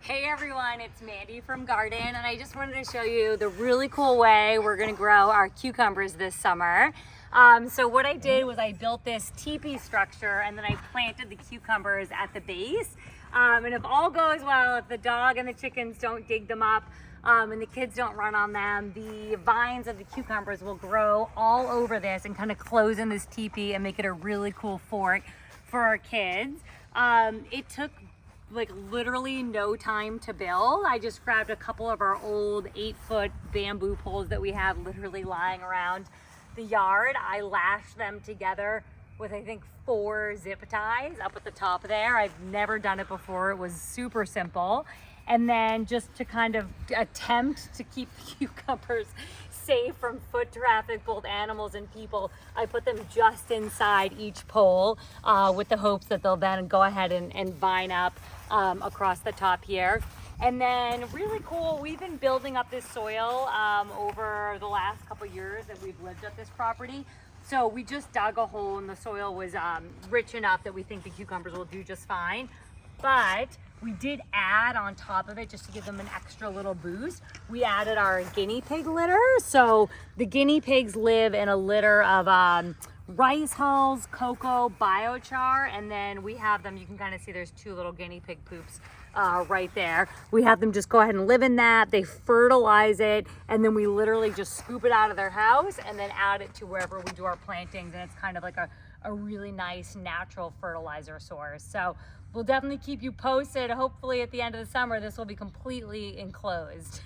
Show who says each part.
Speaker 1: Hey everyone, it's Mandy from Garden, and I just wanted to show you the really cool way we're gonna grow our cucumbers this summer. So what I did was I built this teepee structure and then I planted the cucumbers at the base. And if all goes well, if the dog and the chickens don't dig them up and the kids don't run on them, the vines of the cucumbers will grow all over this and kind of close in this teepee and make it a really cool fort for our kids. It took like literally no time to build. I just grabbed a couple of our old 8-foot bamboo poles that we have literally lying around the yard. I lashed them together with I think 4 zip ties up at the top there. I've never done it before. It was super simple. And then just to kind of attempt to keep the cucumbers safe from foot traffic, both animals and people, I put them just inside each pole with the hopes that they'll then go ahead and vine up across the top here. And then really cool, we've been building up this soil over the last couple years that we've lived at this property. So we just dug a hole and the soil was rich enough that we think the cucumbers will do just fine. But we did add on top of it, just to give them an extra little boost, we added our guinea pig litter. So the guinea pigs live in a litter of rice hulls, cocoa, biochar, and then we have them, you can kind of see there's 2 little guinea pig poops right there. We have them just go ahead and live in that. They fertilize it, and then we literally just scoop it out of their house and then add it to wherever we do our plantings, and it's kind of like a really nice natural fertilizer source. So we'll definitely keep you posted. Hopefully at the end of the summer, this will be completely enclosed.